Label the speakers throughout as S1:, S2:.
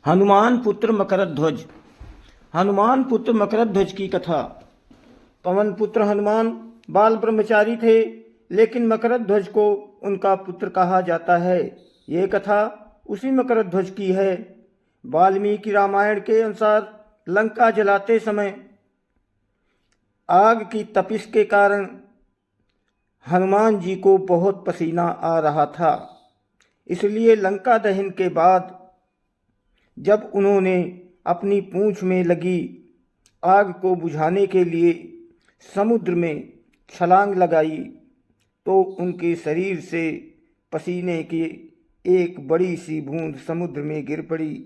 S1: हनुमान पुत्र मकरध्वज। हनुमान पुत्र मकरध्वज की कथा। पवन पुत्र हनुमान बाल ब्रह्मचारी थे, लेकिन मकरध्वज को उनका पुत्र कहा जाता है। ये कथा उसी मकरध्वज की है। वाल्मीकि रामायण के अनुसार लंका जलाते समय आग की तपिश के कारण हनुमान जी को बहुत पसीना आ रहा था। इसलिए लंका दहन के बाद जब उन्होंने अपनी पूंछ में लगी आग को बुझाने के लिए समुद्र में छलांग लगाई, तो उनके शरीर से पसीने की एक बड़ी सी बूंद समुद्र में गिर पड़ी।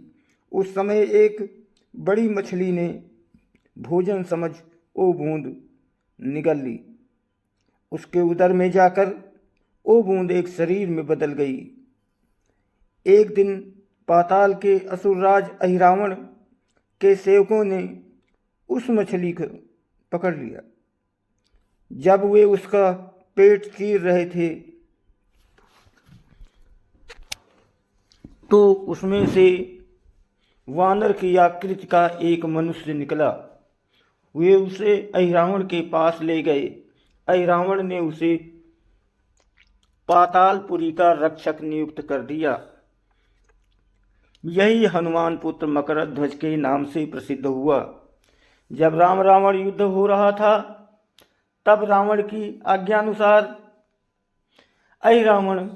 S1: उस समय एक बड़ी मछली ने भोजन समझ वो बूंद निगल ली। उसके उदर में जाकर वो बूंद एक शरीर में बदल गई। एक दिन पाताल के असुरराज अहिरावण के सेवकों ने उस मछली को पकड़ लिया। जब वे उसका पेट चीर रहे थे तो उसमें से वानर की आकृति का एक मनुष्य निकला। वे उसे अहिरावण के पास ले गए। अहिरावण ने उसे पातालपुरी का रक्षक नियुक्त कर दिया। यही हनुमान पुत्र मकरध्वज के नाम से प्रसिद्ध हुआ। जब राम रावण युद्ध हो रहा था, तब रावण की आज्ञानुसार अहिरावण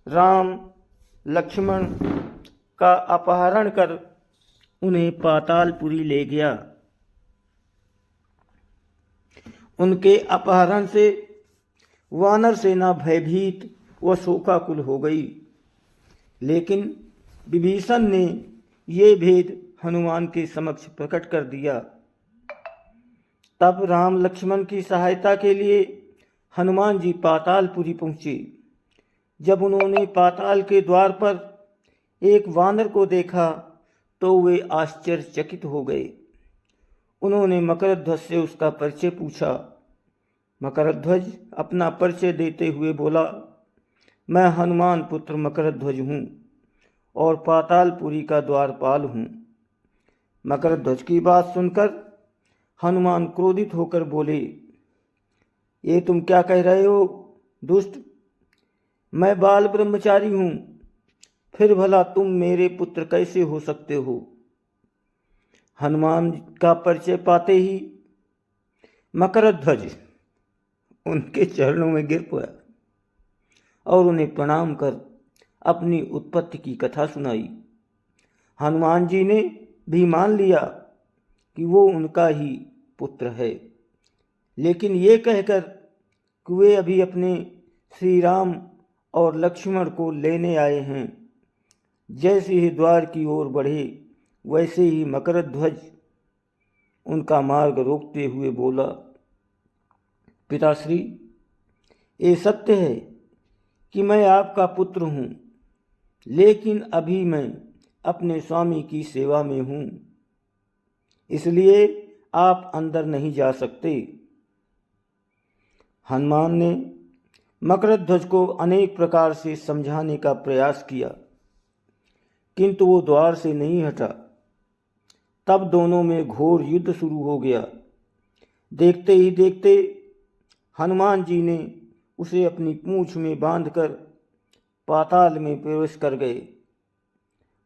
S1: राम लक्ष्मण का अपहरण कर उन्हें पातालपुरी ले गया। उनके अपहरण से वानर सेना भयभीत व शोकाकुल हो गई। लेकिन विभीषण ने ये भेद हनुमान के समक्ष प्रकट कर दिया। तब राम लक्ष्मण की सहायता के लिए हनुमान जी पातालपुरी पहुँचे। जब उन्होंने पाताल के द्वार पर एक वानर को देखा तो वे आश्चर्यचकित हो गए। उन्होंने मकरध्वज से उसका परिचय पूछा। मकरध्वज अपना परिचय देते हुए बोला, मैं हनुमान पुत्र मकरध्वज हूँ और पातालपुरी का द्वारपाल हूँ। मकरध्वज की बात सुनकर हनुमान क्रोधित होकर बोले, ये तुम क्या कह रहे हो दुष्ट? मैं बाल ब्रह्मचारी हूँ, फिर भला तुम मेरे पुत्र कैसे हो सकते हो? हनुमान का परिचय पाते ही मकरध्वज उनके चरणों में गिर पड़ा और उन्हें प्रणाम कर अपनी उत्पत्ति की कथा सुनाई। हनुमान जी ने भी मान लिया कि वो उनका ही पुत्र है, लेकिन ये कहकर कि वे अभी अपने श्री राम और लक्ष्मण को लेने आए हैं। जैसे ही द्वार की ओर बढ़े, वैसे ही मकरध्वज उनका मार्ग रोकते हुए बोला, पिताश्री, ये सत्य है कि मैं आपका पुत्र हूँ, लेकिन अभी मैं अपने स्वामी की सेवा में हूँ, इसलिए आप अंदर नहीं जा सकते। हनुमान ने मकरध्वज को अनेक प्रकार से समझाने का प्रयास किया, किंतु वो द्वार से नहीं हटा। तब दोनों में घोर युद्ध शुरू हो गया। देखते ही देखते हनुमान जी ने उसे अपनी पूंछ में बांधकर पाताल में प्रवेश कर गए।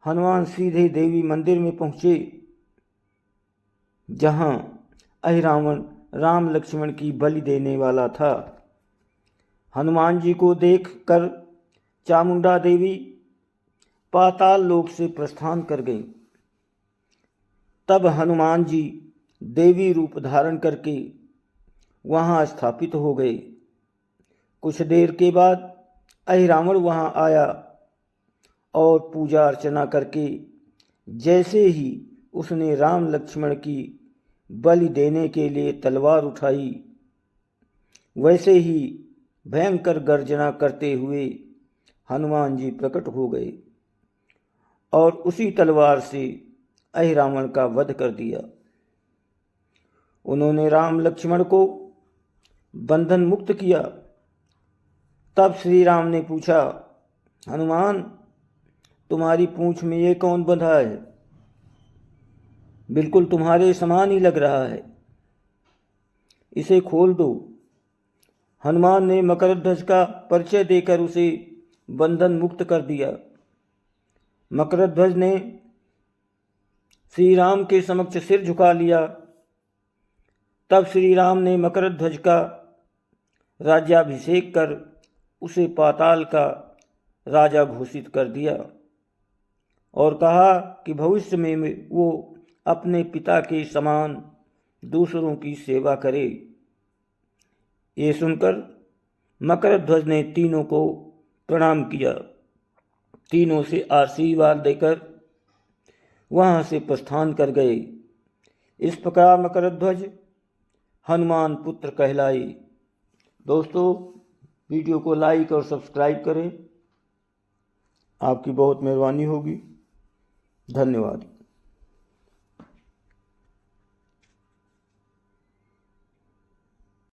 S1: हनुमान सीधे देवी मंदिर में पहुँचे, जहाँ अहिरावण राम लक्ष्मण की बलि देने वाला था। हनुमान जी को देखकर चामुंडा देवी पाताल लोक से प्रस्थान कर गईं। तब हनुमान जी देवी रूप धारण करके वहाँ स्थापित हो गए। कुछ देर के बाद अहिरावण वहाँ आया और पूजा अर्चना करके जैसे ही उसने राम लक्ष्मण की बलि देने के लिए तलवार उठाई, वैसे ही भयंकर गर्जना करते हुए हनुमान जी प्रकट हो गए और उसी तलवार से अहिरावण का वध कर दिया। उन्होंने राम लक्ष्मण को बंधन मुक्त किया। तब श्री राम ने पूछा, हनुमान, तुम्हारी पूंछ में ये कौन बंधा है? बिल्कुल तुम्हारे समान ही लग रहा है, इसे खोल दो। हनुमान ने मकरध्वज का परिचय देकर उसे बंधन मुक्त कर दिया। मकरध्वज ने श्री राम के समक्ष सिर झुका लिया। तब श्री राम ने मकरध्वज का राज्याभिषेक कर उसे पाताल का राजा घोषित कर दिया और कहा कि भविष्य में वो अपने पिता के समान दूसरों की सेवा करे। ये सुनकर मकरध्वज ने तीनों को प्रणाम किया, तीनों से आशीर्वाद देकर वहाँ से प्रस्थान कर गए। इस प्रकार मकरध्वज हनुमान पुत्र कहलाए। दोस्तों, वीडियो को लाइक और सब्सक्राइब करें, आपकी बहुत मेहरबानी होगी। धन्यवाद।